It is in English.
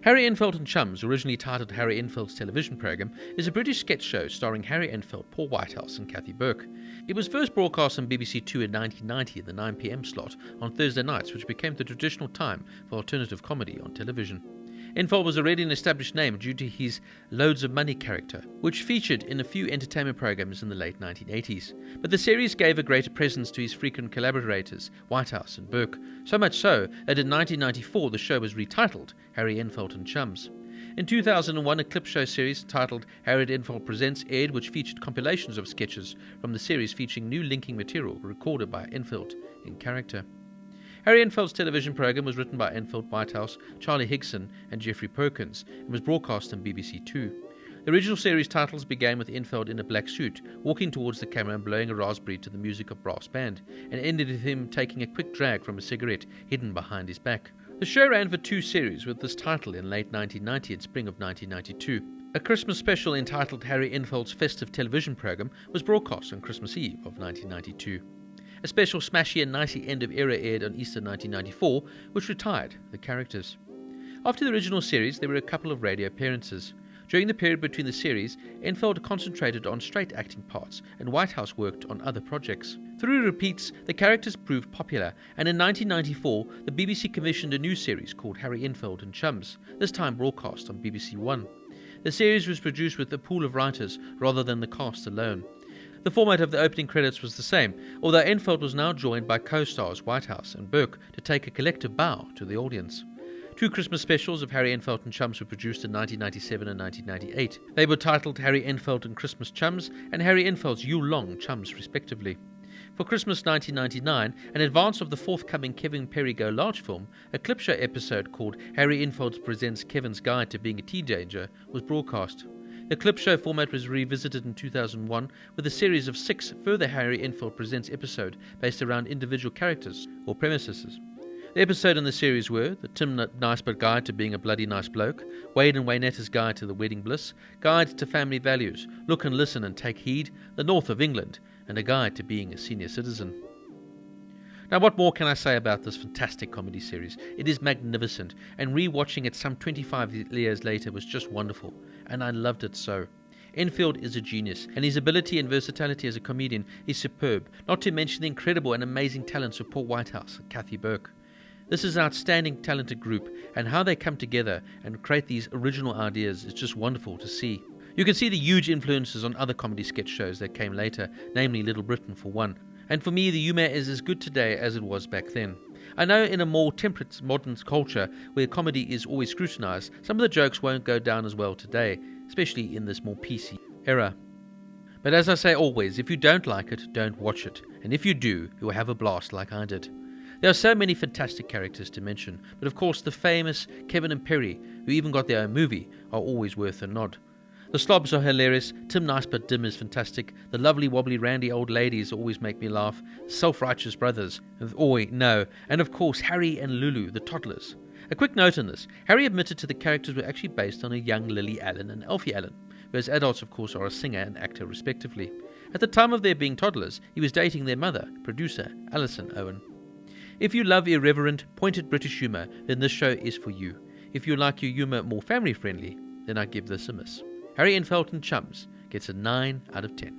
Harry Enfield and Chums, originally titled Harry Enfield's Television Programme, is a British sketch show starring Harry Enfield, Paul Whitehouse and Kathy Burke. It was first broadcast on BBC Two in 1990 in the 9 p.m. slot on Thursday nights, which became the traditional time for alternative comedy on television. Enfield was already an established name due to his Loads of Money character, which featured in a few entertainment programmes in the late 1980s. But the series gave a greater presence to his frequent collaborators, Whitehouse and Burke, so much so that in 1994 the show was retitled Harry Enfield and Chums. In 2001, a clip show series titled Harry Enfield Presents aired, which featured compilations of sketches from the series featuring new linking material recorded by Enfield in character. Harry Enfield's television programme was written by Enfield, Whitehouse, Charlie Higson and Geoffrey Perkins and was broadcast on BBC Two. The original series titles began with Enfield in a black suit, walking towards the camera and blowing a raspberry to the music of brass band, and ended with him taking a quick drag from a cigarette hidden behind his back. The show ran for 2 series with this title in late 1990 and spring of 1992. A Christmas special entitled Harry Enfield's Festive Television Programme was broadcast on Christmas Eve of 1992. A special Smashy and Nicey End of Era aired on Easter 1994, which retired the characters. After the original series, there were a couple of radio appearances. During the period between the series, Enfield concentrated on straight acting parts, and Whitehouse worked on other projects. Through repeats, the characters proved popular, and in 1994, the BBC commissioned a new series called Harry Enfield and Chums, this time broadcast on BBC One. The series was produced with a pool of writers rather than the cast alone. The format of the opening credits was the same, although Enfield was now joined by co-stars Whitehouse and Burke to take a collective bow to the audience. 2 Christmas specials of Harry Enfield and Chums were produced in 1997 and 1998. They were titled Harry Enfield and Christmas Chums and Harry Enfield's Yule Long Chums, respectively. For Christmas 1999, in advance of the forthcoming Kevin Perry Go Large film, a clip show episode called Harry Enfield Presents Kevin's Guide to Being a Teenager was broadcast. The clip show format was revisited in 2001 with a series of 6 further Harry Enfield Presents episodes based around individual characters or premises. The episodes in the series were the Tim Nicebert Guide to Being a Bloody Nice Bloke, Wade and Waynetta's Guide to the Wedding Bliss, Guide to Family Values, Look and Listen and Take Heed, The North of England, and a Guide to Being a Senior Citizen. Now, what more can I say about this fantastic comedy series? It is magnificent, and re-watching it some 25 years later was just wonderful, and I loved it so. Enfield is a genius, and his ability and versatility as a comedian is superb, not to mention the incredible and amazing talents of Paul Whitehouse and Kathy Burke. This is an outstanding talented group, and how they come together and create these original ideas is just wonderful to see. You can see the huge influences on other comedy sketch shows that came later, namely Little Britain for one. And for me, the humour is as good today as it was back then. I know in a more temperate modern culture where comedy is always scrutinised, some of the jokes won't go down as well today, especially in this more PC era. But as I say always, if you don't like it, don't watch it. And if you do, you'll have a blast like I did. There are so many fantastic characters to mention, but of course the famous Kevin and Perry, who even got their own movie, are always worth a nod. The slobs are hilarious, Tim Nicebert Dim is fantastic, the lovely wobbly randy old ladies always make me laugh, self-righteous brothers, Oi, no, and of course Harry and Lulu, the toddlers. A quick note on this, Harry admitted to the characters were actually based on a young Lily Allen and Alfie Allen, who as adults of course are a singer and actor respectively. At the time of their being toddlers, he was dating their mother, producer Alison Owen. If you love irreverent, pointed British humour, then this show is for you. If you like your humour more family friendly, then I give this a miss. Harry Enfield and Chums gets a 9 out of 10.